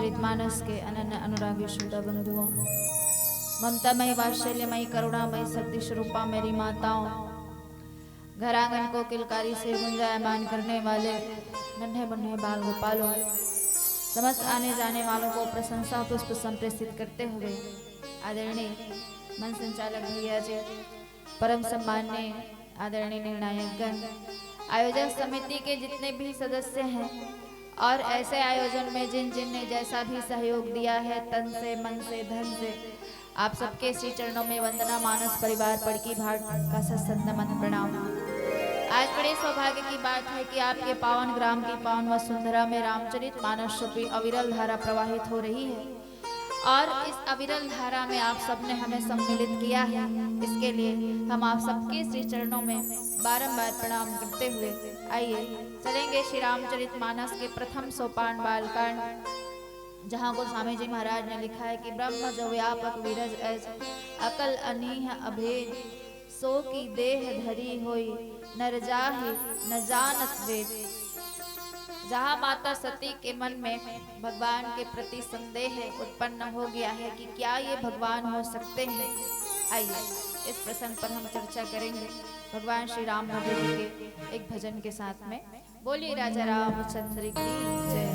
रामचरितमानस के अनन्य अनुरागी श्रोता बंधुओं, ममतामयी वात्सल्यमयी करुणामयी शक्ति स्वरूपा मेरी माताओं, घर आंगन को किलकारी से गुंजायमान करने वाले नन्हे मुन्ने बाल गोपालों, समस्त आने जाने वालों को प्रशंसा पुष्प संप्रेषित करते हुए आदरणीय मन संचालक भैया जी, परम सम्माननीय आदरणीय निर्णायकगण, आयोजक समिति के जितने भी सदस्य हैं और ऐसे आयोजन में जिन जिन ने जैसा भी सहयोग दिया है तन से मन से धन से, आप सबके श्री चरणों में वंदना। मानस परिवार पड़की भाट का सत्संग नमन प्रणाम। आज बड़े सौभाग्य की बात है कि आपके पावन ग्राम की पावन वसुंधरा में रामचरितमानस रूपी अविरल धारा प्रवाहित हो रही है और इस अविरल धारा में आप सबने हमें सम्मिलित किया है। इसके लिए हम आप सबके श्री चरणों में बारंबार प्रणाम करते हुए आइए चलेंगे श्री रामचरितमानस के प्रथम सोपान बालकांड, जहाँ गोस्वामी जी महाराज ने लिखा है कि ब्रह्म जो व्यापक विरज ऐस अकल अनीह अभेद, सो की देह धरी होई नर जाहि न जानत वेद। जहाँ माता सती के मन में भगवान के प्रति संदेह उत्पन्न हो गया है कि क्या ये भगवान हो सकते हैं, आइए इस प्रसंग पर हम चर्चा करेंगे भगवान श्री रामचंद्र जी के एक भजन के साथ में। बोलिए राजा रामचंद्र की जय।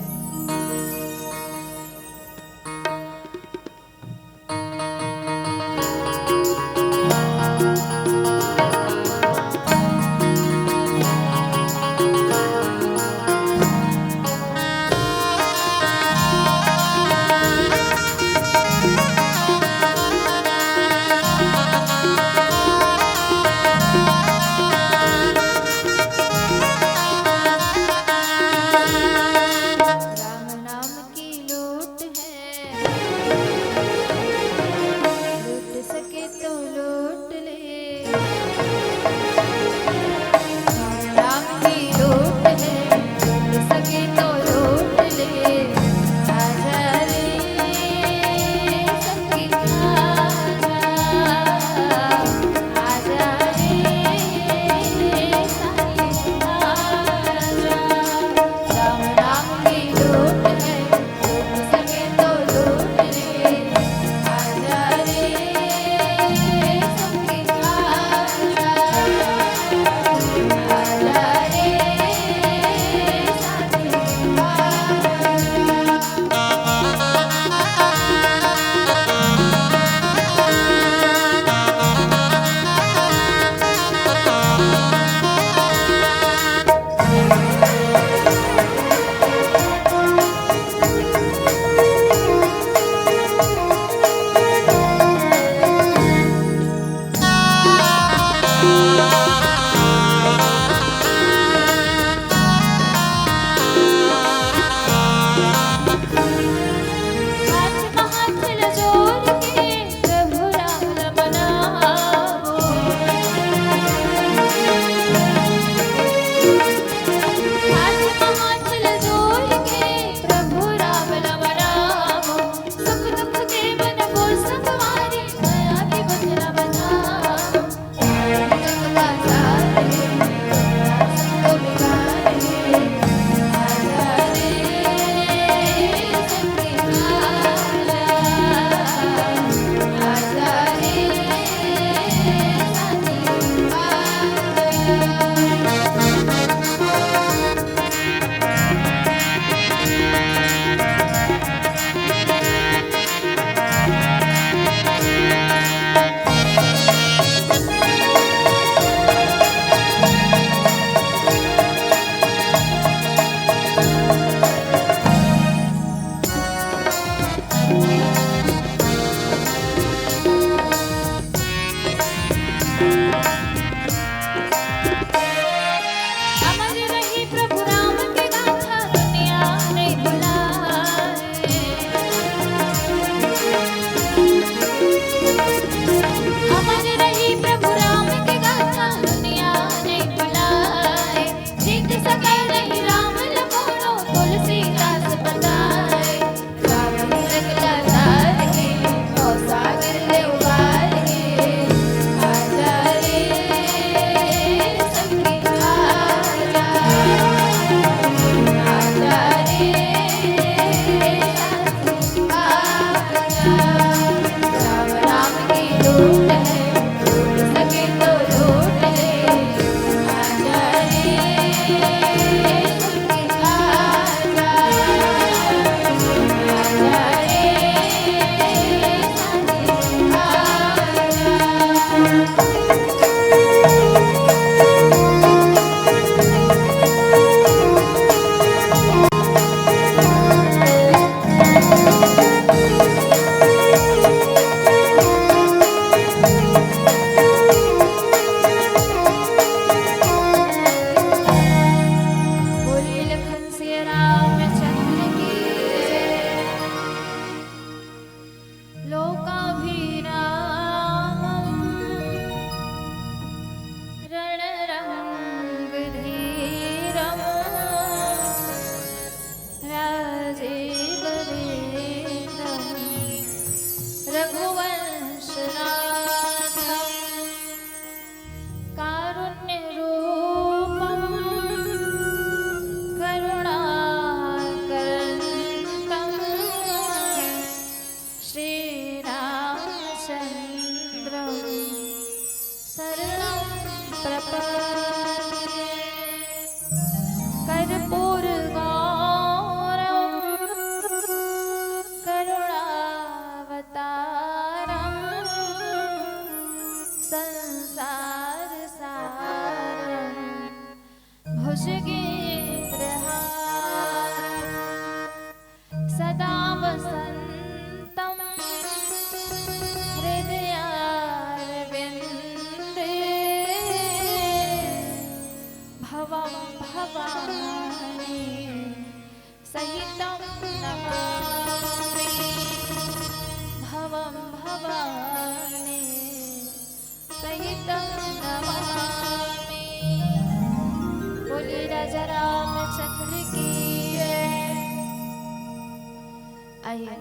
आइए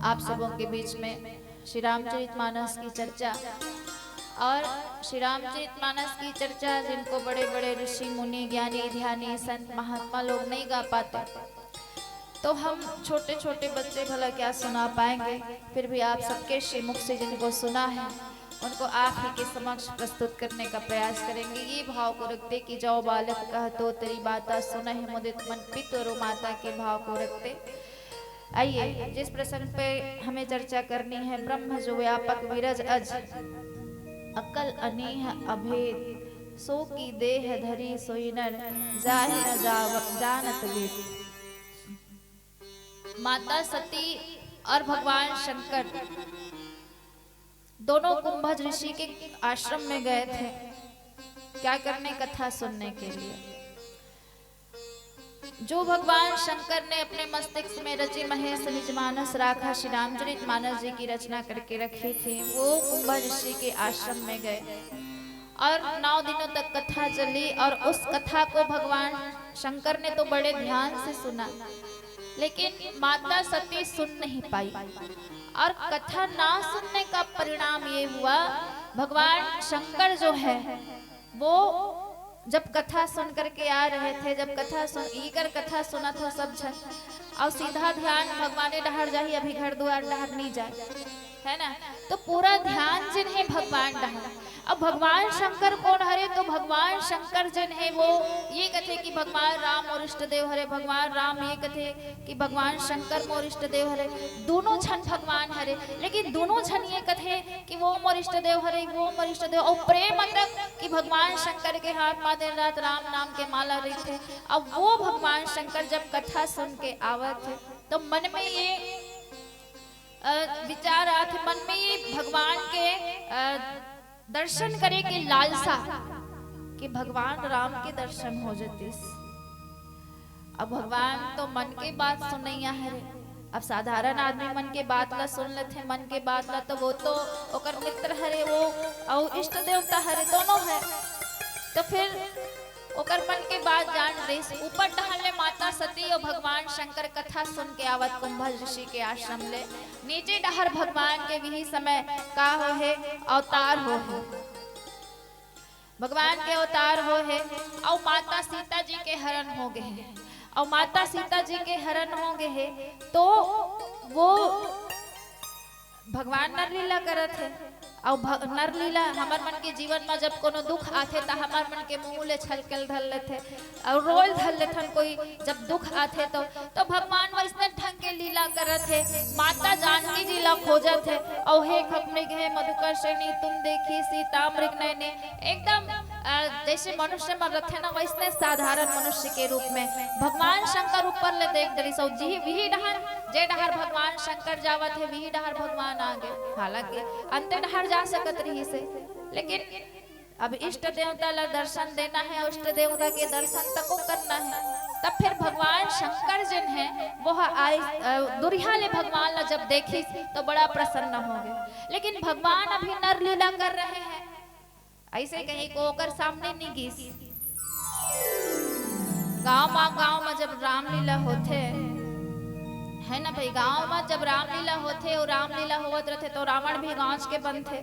आप सबों के बीच में श्री रामचरितमानस की चर्चा। और श्री रामचरितमानस की चर्चा जिनको बड़े बड़े ऋषि मुनि ज्ञानी ध्यानी संत महात्मा लोग नहीं गा पाते, तो हम छोटे छोटे बच्चे भला क्या सुना पाएंगे। फिर भी आप सबके श्रीमुख से जिनको सुना है उनको आप ही के समक्ष प्रस्तुत करने का प्रयास करेंगे। ये भाव को रखते कि जाओ बालक कह तो तेरी बाता सुना है मुदित मन पितरु माता के भाव को रखते। आइए जिस प्रसंग पे हमें चर्चा करनी है, ब्रह्म जो व्यापक विरज अज अकल अनीह अभेद सो की देह धरी सोई नर जाहि न जानत वेद। माता सती और भगवान शंकर दोनों कुंभज ऋषि के आश्रम में गए थे। क्या करने? कथा सुनने के लिए। जो भगवान शंकर ने अपने मस्तिष्क में रचि महेश निजमानस राखा श्री रामचरितमानस जी की रचना करके रखी थी, वो कुंभज ऋषि के आश्रम में गए और 9 दिनों तक कथा चली। और उस कथा को भगवान शंकर ने तो बड़े ध्यान से सुना, लेकिन माता सती सुन नहीं पाई। और कथा ना सुनने का परिणाम ये हुआ, भगवान शंकर जो है वो जब कथा सुन करके आ रहे थे, जब कथा सुना था सब जन, और सीधा ध्यान भगवान डहर जाही अभी घर द्वार डहर नहीं जाए, है ना। तो पूरा ध्यान जिन्हें भगवान डहर। अब भगवान शंकर कौन हरे? तो भगवान शंकर जन है वो ये कथे कि भगवान राम और इष्ट देव हरे। भगवान राम ये कथे कि भगवान शंकर मोर इष्ट देव हरे। दोनों छन भगवान हरे, लेकिन दोनों छन ये कथे कि वो मोर इष्ट देव हरे, वो मोर इष्ट देव। और प्रेम तक कि भगवान शंकर के हाथ में दिन रात राम नाम के माला रही थे। अब वो भगवान शंकर जब कथा सुन के आवत थे तो मन में ये विचार आते, मन में ये भगवान के दर्शन करे के लालसा कि भगवान राम के दर्शन हो जाते। अब भगवान तो मन के बात सुनैया है। अब साधारण आदमी मन के बात ला सुन लेते, मन के बात ला तो वो तो ओकर मित्र हरे, वो और इष्ट देवता हरे, दोनों है। तो फिर ओकर मन के बात जान रही। ऊपर टहले माता सती और भगवान शंकर कथा सुन के आवत कुंभज ऋषि के आश्रम ले। नीचे डहर भगवान के वही समय का हो है अवतार हो है, भगवान के अवतार हो है। और माता सीता जी के हरण हो गए हैं। और माता सीता जी के हरण हो गए हैं तो वो भगवान नरलीला करत है। और नरलीला हमार मन के जीवन में जब कोनो दुख आथे तो हमार मन के मुंह ले छलकल धर लेते और रोल धर लेथन। कोई जब दुख आथे तो भगवान वैसने ढंग के लीला करत है। माता जानकी जी ला खोजत है और हे खपने गए मधुकर श्रेणी तुम देखी सीता मृग नयने। एकदम जैसे मनुष्य में रथे ना वैसने साधारण मनुष्य के रूप में भगवान शंकर ऊपर ले देख डरी सो जी वही डहर जे डहर भगवान शंकर जावत है वही डहर भगवान आगे। हालांकि अंत डहर जा सकत रही से, लेकिन अब इष्ट देवता ला दर्शन देना है, इष्ट देवता के दर्शन तको करना है। तब फिर भगवान शंकर जिन है वो आई दुरिया ले भगवान ला जब देखी तो बड़ा प्रसन्न हो गए। लेकिन भगवान अभी नर लीला कर रहे हैं, ऐसे कहीं को ओकर सामने नहीं गिस। गांव में जब रामलीला होते है ना भाई, गांव में जब रामलीला होते और रामलीला होवत रहते तो रावण भी गांव के बन थे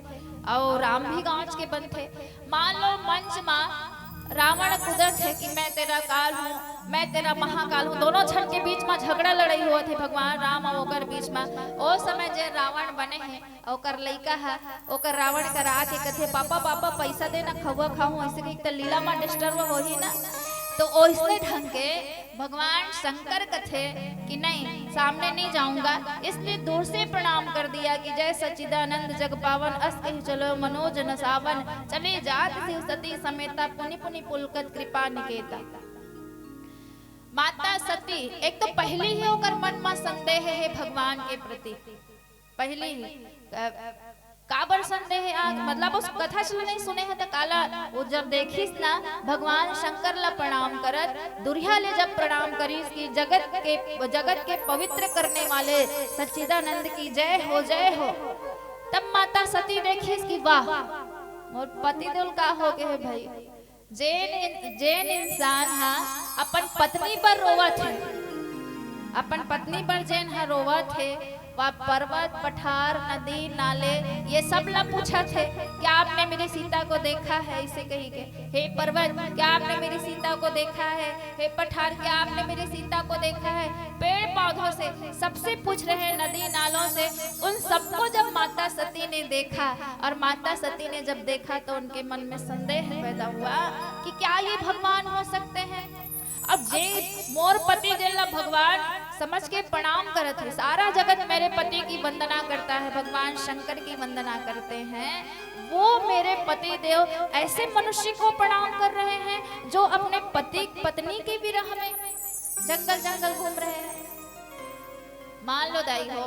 और राम भी गांव के बन थे। मान लो मंच में रावण कुदरत है कि मैं तेरा काल हूँ, मैं तेरा महाकाल हूँ, दोनों छन के बीच में झगड़ा लड़ाई हुआ थे भगवान राम और ओकर बीच में। ओ समय जे रावण बने हैं ओकर लइका है ओकर रावण करा के कथे पापा पापा पैसा देना खवा खाऊं, ऐसे कहीं तो लीला में डिस्टर्ब हो ही ना। तो ओइसने ढंग के भगवान शंकर कथे कि नहीं सामने नहीं जाऊंगा, इसलिए दूर से प्रणाम कर दिया कि जय सच्चिदानंद जग पावन अस कहि चलो मनोज न सावन, चले जात शिव सती समेता पुनि पुनि पुलकत कृपा निकेता। माता सती एक तो पहली ही होकर मन में संदेह है भगवान के प्रति, पहली ही काबर संदेह आग मतलब उस कथा चल नहीं सुने हैं तो काला वो जब देखिस ना भगवान शंकर ला प्रणाम करत दुरिया ले जब प्रणाम करीस कि जगत के पवित्र करने वाले सच्चिदानंद की जय हो, तब माता सती देखिस कि वाह मोर पति देव का हो गए भाई। जेन इंसान हा अपन पत्नी पर रोवत है, अपन पत्नी पर जेन हा रोवत है वह पर्वत पठार नदी नाले ये सब ला पूछा थे क्या आपने मेरी सीता को देखा है, इसे कही के हे पर्वत क्या आपने मेरी सीता को देखा है, हे पठार क्या आपने मेरी सीता को देखा है। पेड़ पौधों से सबसे पूछ रहे हैं, नदी नालों से, उन सबको जब माता सती ने देखा और माता सती ने जब देखा तो उनके मन में संदेह पैदा हुआ कि क्या ये भगवान हो सकते हैं। अब जे मोर पति जेला भगवान समझ के प्रणाम करते हैं, सारा जगत मेरे पति की वंदना करता है, भगवान शंकर की वंदना करते हैं, वो मेरे पति देव ऐसे मनुष्य को प्रणाम कर रहे हैं जो अपने पति पत्नी के विरह में जंगल जंगल घूम रहे हैं। मान लो दाई हो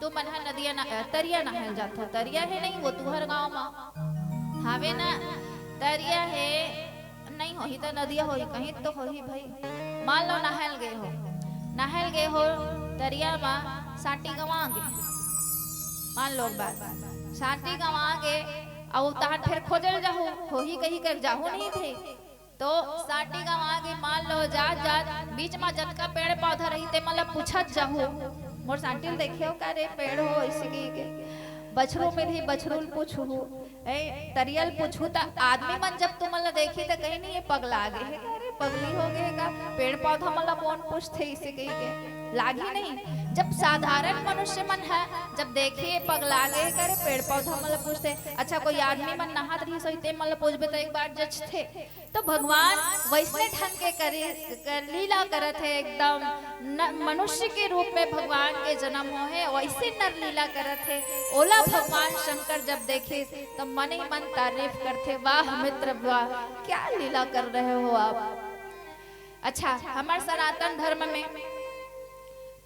तू मन नदिया तरिया नहल जाता, तरिया है नहीं वो तुहर गाँव में हावे ना, तरिया है नहीं हो ही तो नदिया हो ही कहीं तो हो ही भाई। मान लो नहल गए हो दरिया में साटी गवा गए, मान लो बात साटी गवा गए और तान फिर खोजल जाहो हो ही कहीं कर जाहो नहीं थे तो साटी गवा गए। मान लो जात बीच में जत का पेड़ पौधा रही ते मतलब पूछत जाहो मोर साटिल देखियो का रे पेड़ हो ऐसे के बछरू में भी बछरूल पूछू तरियल पूछू तो आदमी मन जब तुम मतलब देखी तो कहीं नहीं ये पगला आगे है, अरे पगली हो गए का पेड़ पौधा मतलब कौन पूछते इसे कहीं के लागी नहीं। जब साधारण मनुष्य मन है जब देखिए पगला गए करे पेड़ पौधा मतलब पूछते, अच्छा कोई आदमी मन नहात रही सोते मतलब पूछबे तो एक बार जज थे। तो भगवान वैसने ढंग के कर लीला करत है, एकदम मनुष्य के रूप में भगवान के जन्म हो है वैसे नर लीला करत है। ओला भगवान शंकर जब देखे तो मन ही मन तारीफ करते, वाह मित्र वाह क्या लीला कर रहे हो आप। अच्छा हमारे सनातन धर्म में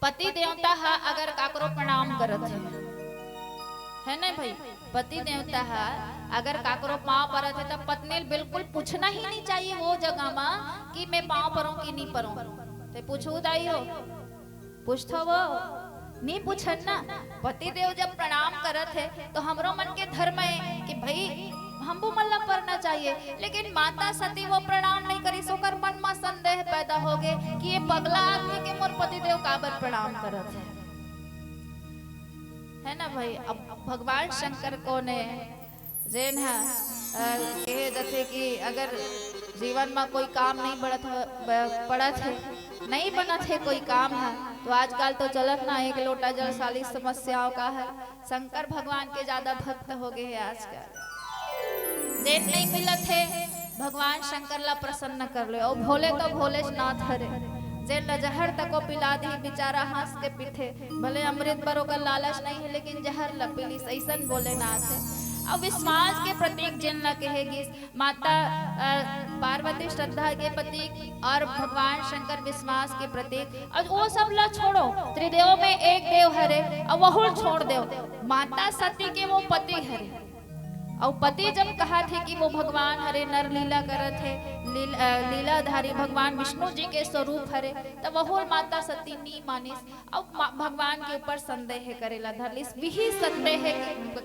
पति देवता हा अगर काकरो प्रणाम करत है ना भाई, पति देवता हा अगर काकरो पाँव परत है तो पत्नी बिल्कुल पूछना ही नहीं चाहिए वो जगह में कि मैं पाँव परूं कि नहीं परूं, तो पूछू दाई हो पूछतो वो नहीं पूछन ना। पति देव जब प्रणाम करत है तो हमरो मन के धर्म है कि भाई हमको मतलब करना चाहिए, लेकिन माता सती वो प्रणाम नहीं करी सोकर मन में संदेह पैदा हो गए कि ये पगला आदमी के मोर पति देव काबर प्रणाम करत है ना भाई। अब भगवान शंकर को ने जेन है कहे जैसे कि अगर जीवन में कोई काम नहीं पड़त है नहीं बनत है कोई काम है तो आजकल तो चलत ना एक लोटा जल साली समस्याओं का है। शंकर भगवान के ज्यादा भक्त हो गए हैं आजकल, जेन नहीं मिलत है भगवान शंकर ला प्रसन्न कर ले और भोले तो भोले नाथ हरे जेन जहर तको पिला दी बेचारा हंस के पीठे, भले अमृत बरो का लालच नहीं है लेकिन जहर ला पिली ऐसन बोले नाथ है। अब विश्वास के प्रतीक जिन न कहेगी माता पार्वती श्रद्धा के प्रतीक और भगवान शंकर विश्वास के प्रतीक। और वो सब ला छोड़ो, त्रिदेव में एक देव हरे और वह छोड़ दो, माता सती के वो पति हरे। और पति जब कहा थे कि वो भगवान हरे नर लीला करत है, लीलाधारी भगवान विष्णु जी के स्वरूप हरे, तब वह माता सती नी मानिस। अब भगवान के ऊपर संदेह करेला धरलिस, बिही संदेह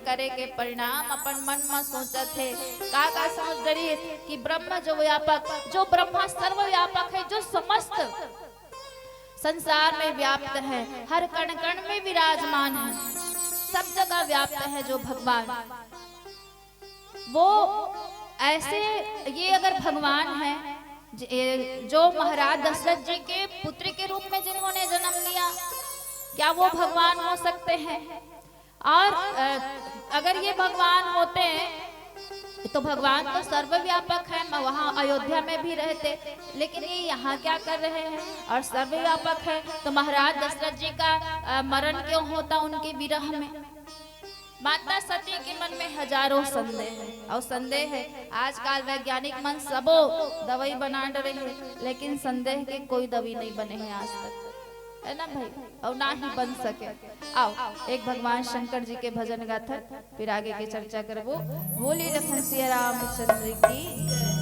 करे के परिणाम अपन मन में सोचत है का समझ डरी कि ब्रह्म जो व्यापक, जो ब्रह्मा सर्वव्यापक है, जो समस्त संसार में व्याप्त है, हर कण कण में विराजमान है, सब जगह व्याप्त है जो भगवान, वो ऐसे ये अगर भगवान है जो महाराज दशरथ जी के पुत्र के रूप में जिन्होंने जन्म लिया, क्या वो भगवान हो सकते हैं? और अगर ये भगवान होते तो भगवान तो सर्वव्यापक है, वहाँ अयोध्या में भी रहते, लेकिन ये यहाँ क्या कर रहे हैं? और सर्वव्यापक है तो महाराज दशरथ जी का मरण क्यों होता उनके विरह में? माता सती के मन में हजारों संदेह है, और संदेह है आजकल वैज्ञानिक मन सबो दवाई बना डरे हैं, लेकिन संदेह के कोई दवाई नहीं बने हैं आज तक, है ना भाई, और ना ही बन सके। आओ एक भगवान शंकर जी के भजन गाथा, फिर आगे की चर्चा करबो। बोली लखन सिया रामचंद्र की।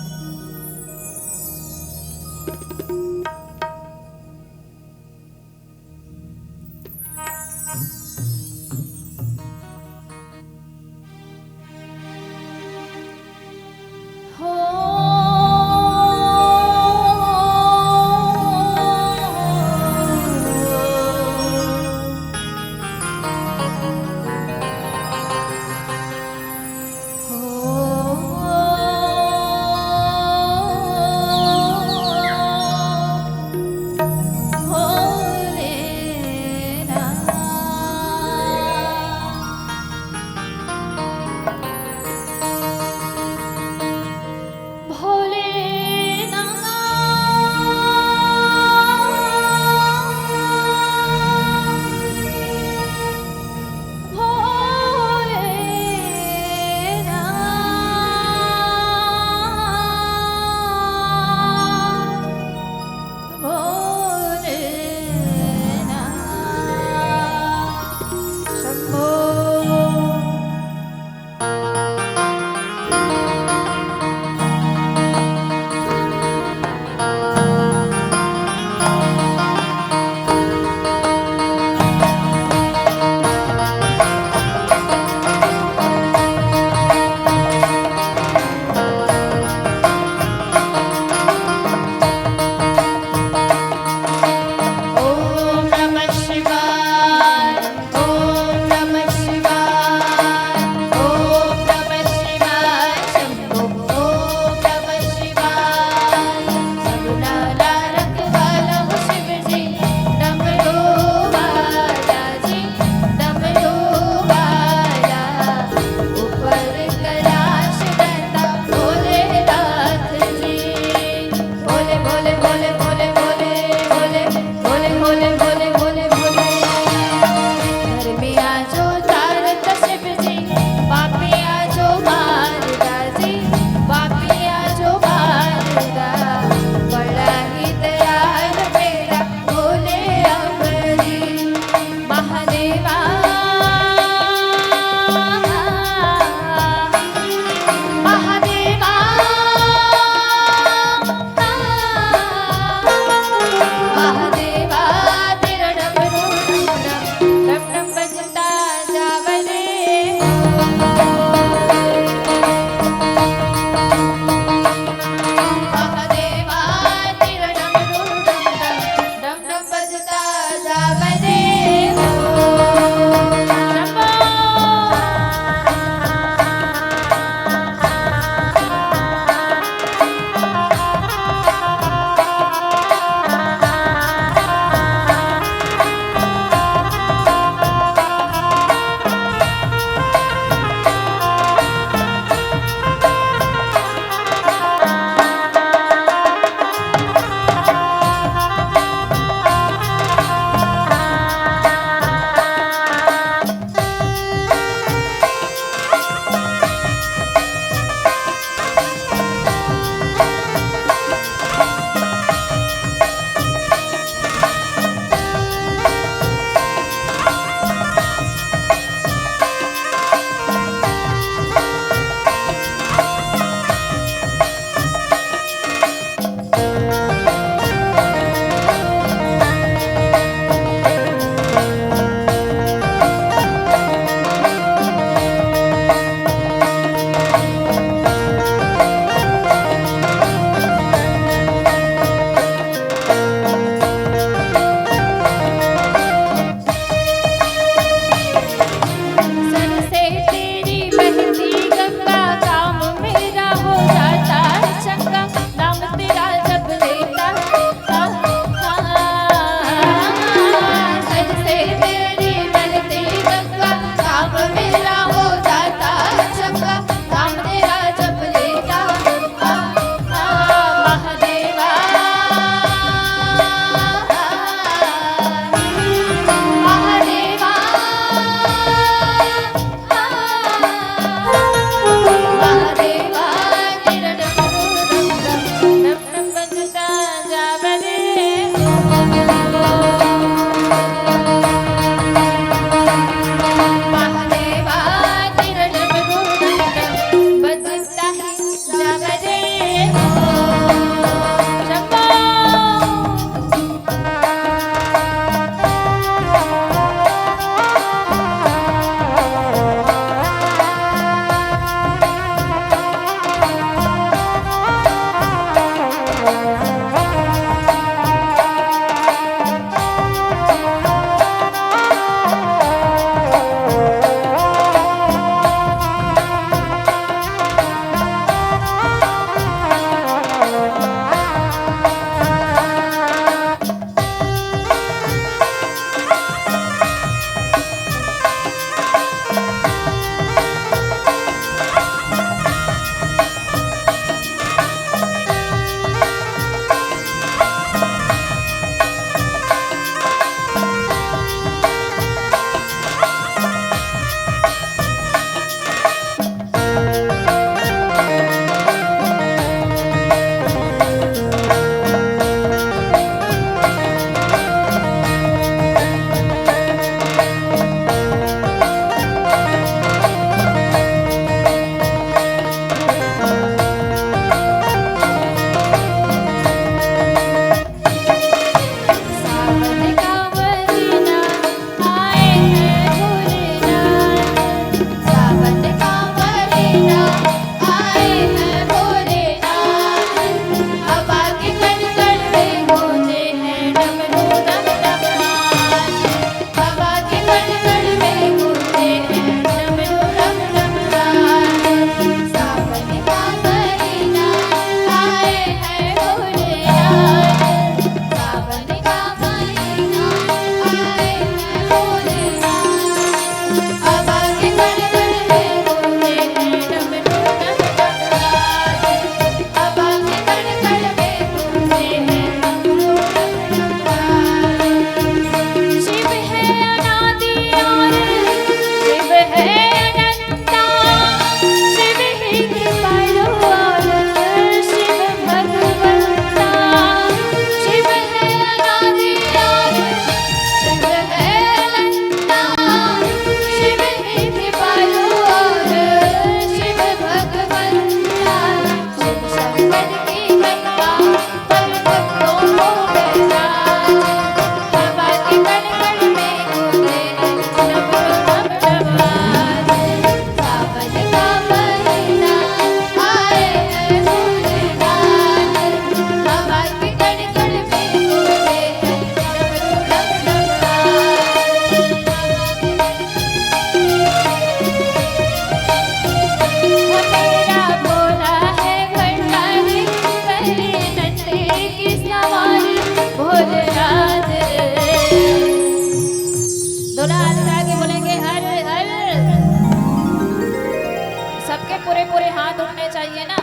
पूरे पूरे हाथ उठने चाहिए ना,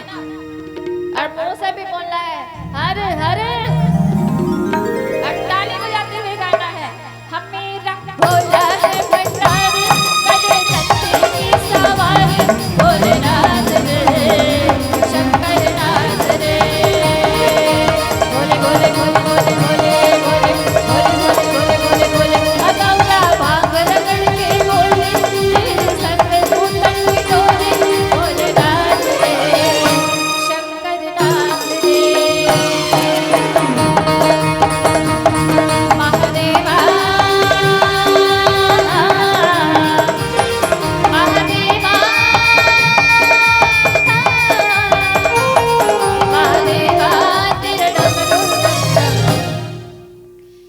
और मुंह से भी बोलना है हर हर, और ताली बजाते हुए गाना है हम मेरा भोला है भंडारी करे चंद्र की सवारी भोलेनाथ रे शंकर नाथ रे भोले भोले भोले भोले भोले भोले भोले भोले भोले भोले अगौरा भांग रगड़ के बोले संग सूतन की डोले भोलेनाथ रे शंकर नाथ रे महादेवा महादेवा महादेवा तेरा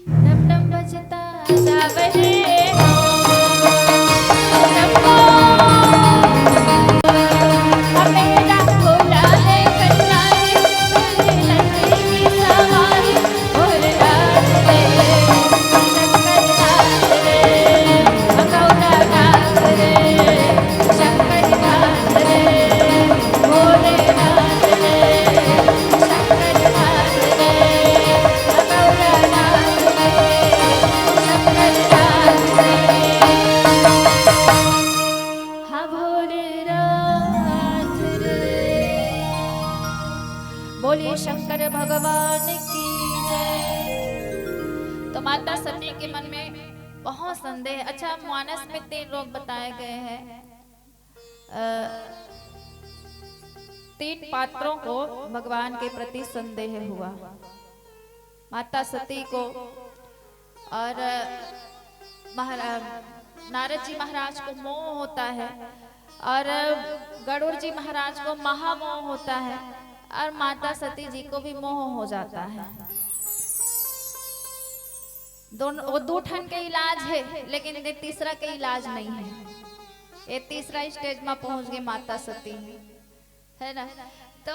डम डम बजता सावरे मेरा भोला है कन्नारी नंदी की सवारी भोलेनाथ रे शंकर नाथ रे अगौरा नाथ रे शंकर नाथ रे भोलेनाथ रे शंकर नाथ रे अगौरा नाथ रे शंकर नाथ रे हाँ भोलेनाथ रे। बोलिए शंकर भगवान की जय। तो माता सती के मन में बहुत संदेह। अच्छा, मानस में 3 रोग बताए गए हैं। 3 पात्रों को भगवान के प्रति संदेह हुआ, माता सती को, और नारद जी महाराज को मोह होता है, और गरुड़ जी महाराज को महामोह होता है, और माता सती जी को भी मोह हो जाता है। दोनों वो 2 ठन के इलाज है, लेकिन ये तीसरा के इलाज नहीं है। ये तीसरा स्टेज में पहुंच गई माता सती, है ना। तो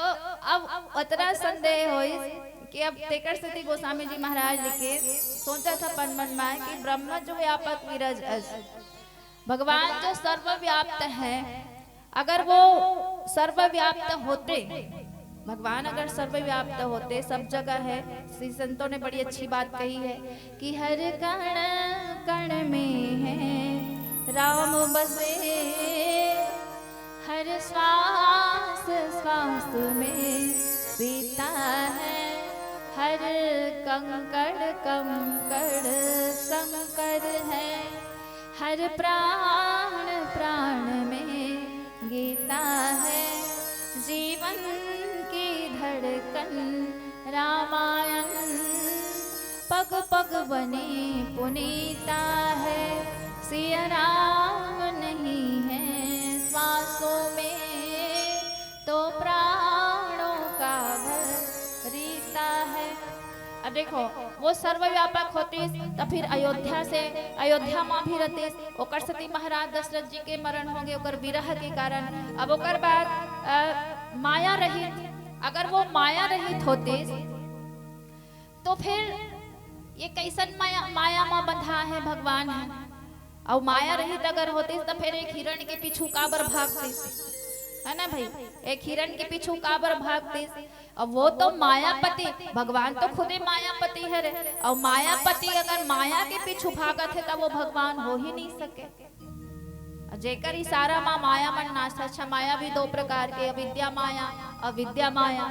अब उतना संदेह हो कि अब तेकर सती गोस्वामी जी महाराज लिखे सोचा था पन मन में कि ब्रह्म जो व्यापक विरज अज, भगवान जो सर्वव्याप्त है, अगर वो सर्वव्याप्त होते, भगवान अगर सर्वव्याप्त होते, सब जगह है। श्री संतों ने बड़ी अच्छी बात कही है कि हर कण कण में है राम बसे, हर श्वास श्वास में सीता है, हर कंकड़ कंकड़ शंकर है, हर प्राण प्राण में गीता है, जीवन की धड़कन रामायण, पग पग बने पुनीता है, सिया राम नहीं है श्वासों में तो प्राणों का भरीता है। अब देखो, वो सर्वव्यापक होती तो फिर अयोध्या माँ भी रहती, ओकर सती महाराज दशरथ जी के मरण हो गए ओकर विरह के कारण। अब ओकर बाद माया रहित, अगर वो माया रहित होते तो फिर ये कैसन माया माँ बंधा है भगवान है, और माया रहित अगर होती तो फिर एक हिरण के पीछू काबर भागती, है ना भाई, एक हिरण के पीछू काबर भागती। अब वो तो मायापति, भगवान तो खुद ही मायापति है रे, और मायापति अगर माया के पीछू भागत है तो वो भगवान हो ही नहीं सके। जेकर इशारा माँ माया मन नाश। अच्छा, माया भी 2 प्रकार के, अविद्या माया अविद्या माया।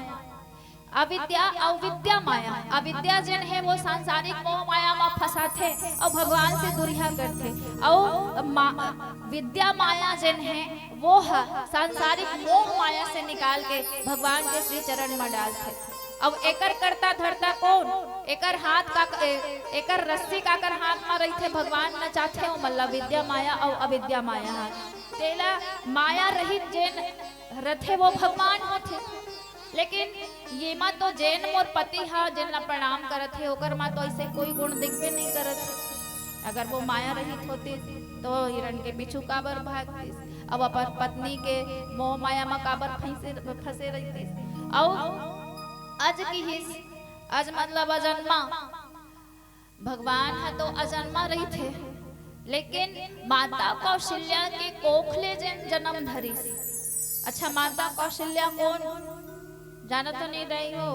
अविद्या अविद्या माया, अविद्या जन है वो सांसारिक मोह माया में फंसाते और भगवान से दूरिया करते, और विद्या माया जन है वो सांसारिक मोह माया से निकाल के भगवान के श्री चरण में डालते। अब एकर करता धरता कौन, एकर हाथ का, एकर रस्सी का कर हाथ में रही थे भगवान न चाहते हो, मतलब विद्या माया और अविद्या माया। तेला माया रहित जैन रथे वो भगवान होते, लेकिन ये माँ तो जैन मोर पति हा जिन प्रणाम करत है, ओकर माँ तो ऐसे कोई गुण दिखबे नहीं करत है। अगर वो माया रहित होती तो हिरण के पीछू काबर भागती, अब अपन पत्नी के मोह माया में काबर फंसे रहती। और आज की हिस, आज मतलब अजन्मा, भगवान है तो अजन्मा रही थे, लेकिन माता कौशल्या के कोखले जन्म धरी। अच्छा, माता कौशल्या कौन जाना तो नहीं रही हो?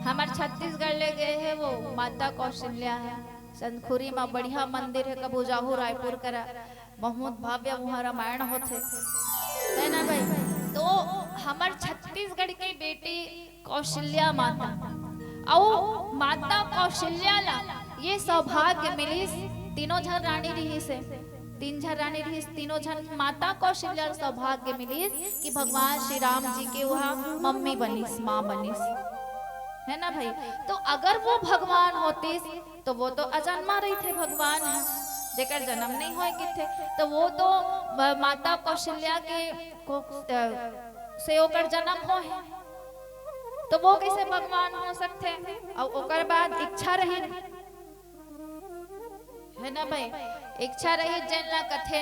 हमारे छत्तीसगढ़ ले गए है वो माता कौशल्या है। संतखुरी में बढ़िया मंदिर है, कबू जाहू रायपुर करा, बहुत भव्य वहाँ रामायण होते है ना भाई। तो हमार छत्तीसगढ़ की बेटी कौशल्या माता, और माता कौशल्या ला ये सौभाग्य मिली, तीनों झन रानी रही से, तीन झन रानी रही, तीनों झन माता कौशल्या सौभाग्य मिली कि भगवान श्री राम जी के वहाँ मम्मी बनीस, माँ बनीस, है ना भाई। तो अगर वो भगवान होती तो वो तो अजन्मा रही थे भगवान है, जेकर जन्म नहीं होए कि थे, तो वो तो माता कौशल्या के को से ओकर जन्म हो है, तो वो कैसे भगवान हो सकते। और ओकर बाद इच्छा रही, है ना भाई, इच्छा रही जन ला कथे।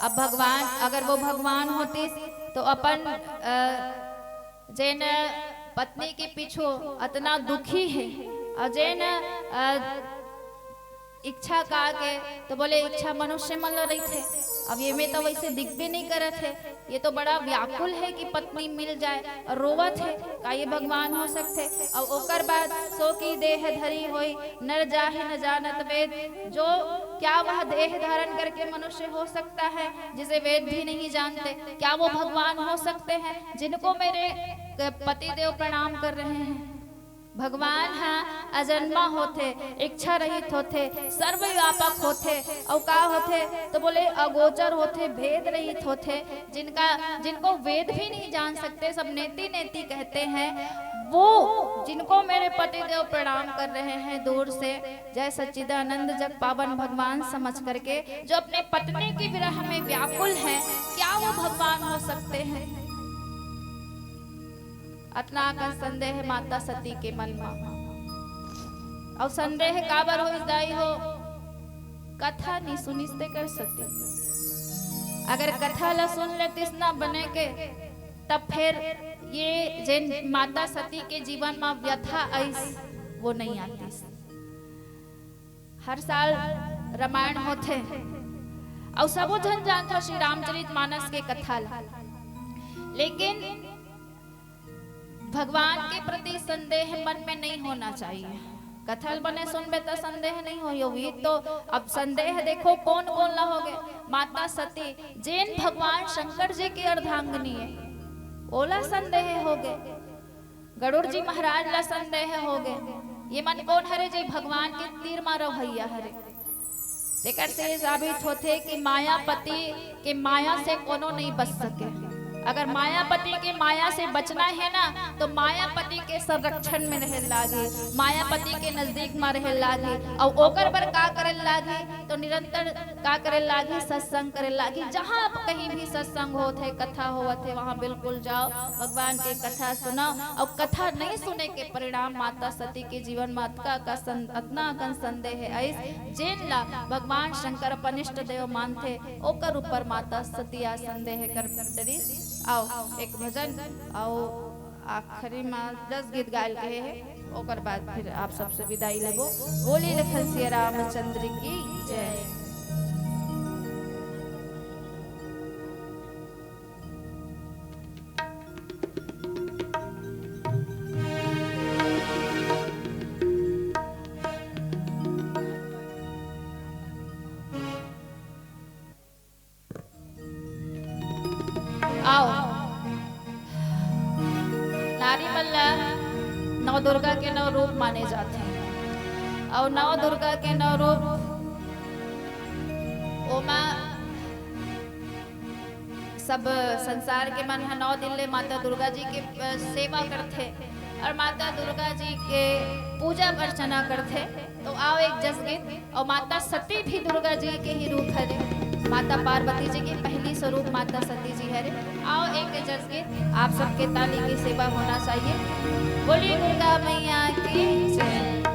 अब भगवान अगर वो भगवान होती तो अपन जैन पत्नी के पीछे इतना दुखी है, और जैन इच्छा का के तो बोले इच्छा मनुष्य मन रही थे। अब ये में तो वैसे दिख भी नहीं करे थे, ये तो बड़ा व्याकुल है कि पत्नी मिल जाए और रोवत है, का ये भगवान हो सकते। और ओकर बाद सो की देह धरी होई नर जाहि न जानत वेद, जो क्या वह देह धारण करके मनुष्य हो सकता है जिसे वेद भी नहीं जानते, क्या वो भगवान हो सकते हैं जिनको मेरे पति देव प्रणाम कर रहे हैं। भगवान हाँ अजन्मा होते, इच्छा रहित होते, सर्वव्यापक होते, और का होते तो बोले अगोचर होते, भेद रहित होते, जिनको वेद भी नहीं जान सकते, सब नेति नेति कहते हैं, वो जिनको मेरे पति देव प्रणाम कर रहे हैं दूर से, जय सच्चिदानंद जग पावन भगवान समझ करके, जो अपने पत्नी की विरह में व्याकुल है, क्या वो भगवान हो सकते हैं। अतना का संदेह माता सती के मन में, और संदेह काबर हो जाई हो, कथा नहीं सुनिस्ते कर सती। अगर कथा ला सुन लेतीस ना बने के, तब फिर ये जिन माता सती के जीवन में व्यथा आईस वो नहीं आतीस। हर साल रामायण होते, और सबो जन जानता श्री रामचरित मानस के कथा ला, लेकिन भगवान के प्रति संदेह मन में नहीं होना चाहिए। कथल बने सुनबे तो संदेह नहीं हो, तो अब संदेह देखो कौन कौन ला हो गए। माता सती जैन भगवान शंकर जी की अर्धांगिनी है, ओला संदेह हो गए। गरुड़ जी महाराज ला संदेह हो गए। ये मन कौन हरे जी भगवान के तीर मारो भैया हरे। तेकर से साबित होते कि मायापति के माया से कोनो नहीं बच सके। अगर मायापति के माया से बचना है ना, तो मायापति के संरक्षण में रह लागे, मायापति के नजदीक में रह लागे, और ओकर पर का करे लागे, तो निरंतर का करे लागे, सत्संग करे लागे। जहाँ आप कहीं भी सत्संग होते, कथा होते, वहाँ बिल्कुल जाओ, भगवान के कथा सुनाओ। और कथा नहीं सुने के परिणाम माता सती के जीवन में अतना कन संदेह है ऐस, जेन ला भगवान शंकर अपनिष्ट देव मानते, ओकर ऊपर माता सती आ संदेह कर डरी। आओ एक भजन, आओ आखिरी में 10 गीत गायल के है, ओकर बाद फिर आप सबसे विदाई लेबो। बोली लखन सिया रामचंद्र की जय। आओ नारी मल्ला नौ दुर्गा के 9 रूप माने जाते हैं, और 9 दुर्गा के 9 रूप ओमा सब संसार के मन 9 दिन ले माता दुर्गा जी के सेवा करते और माता दुर्गा जी के पूजा अर्चना करते। तो आओ एक जसगीत, और माता सती भी दुर्गा जी के ही रूप है, माता पार्वती जी की पहली स्वरूप माता सती जी है। आओ एक जसगीत, आप सबके ताली की सेवा होना चाहिए। बोली दुर्गा मैया की जय।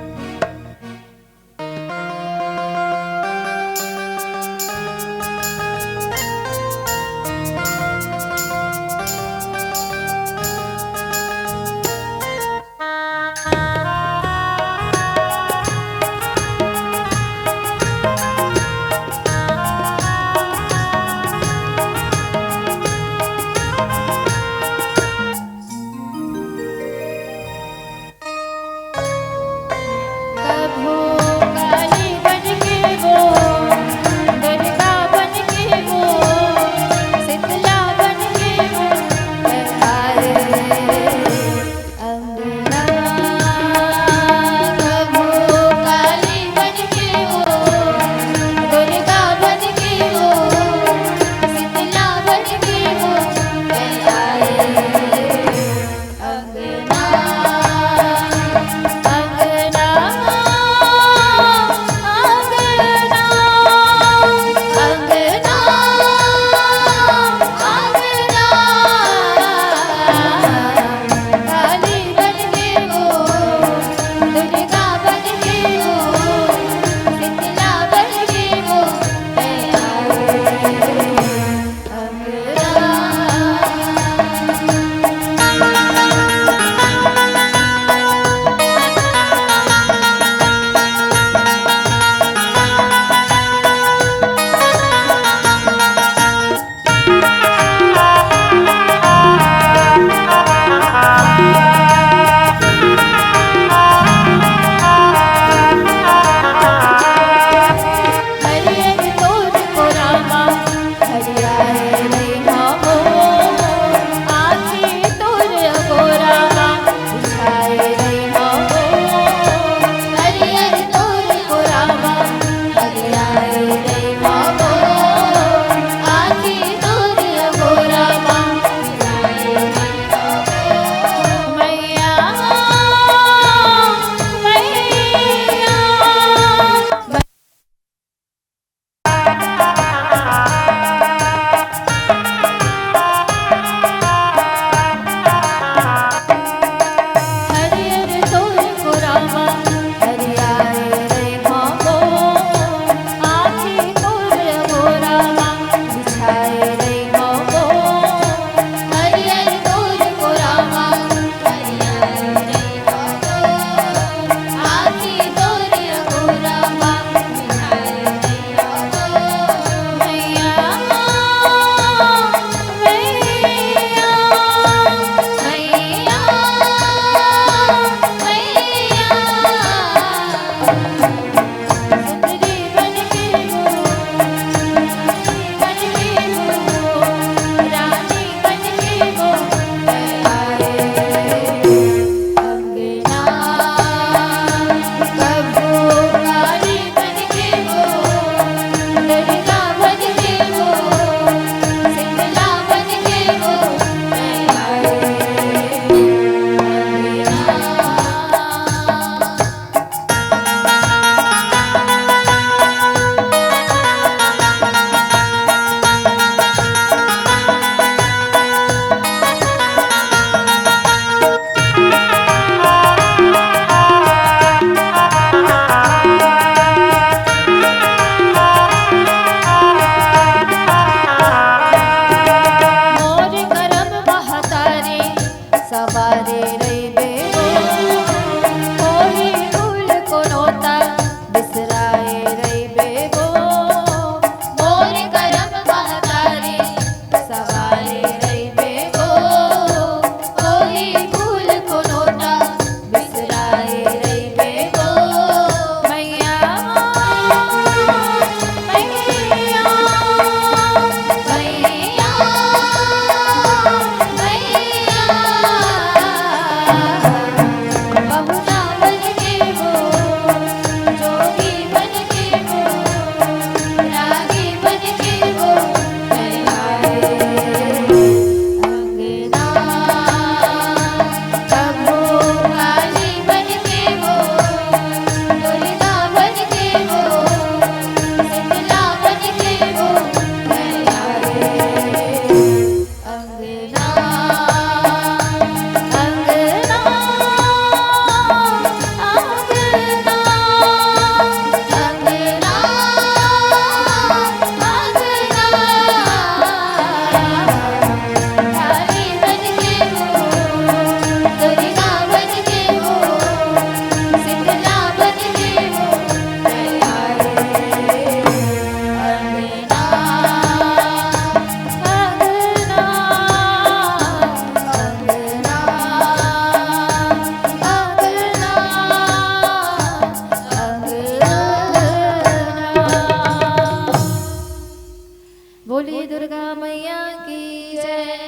बोली दुर्गा मैया की जय,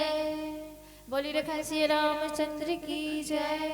बोली रखा श्री रामचंद्र की जय।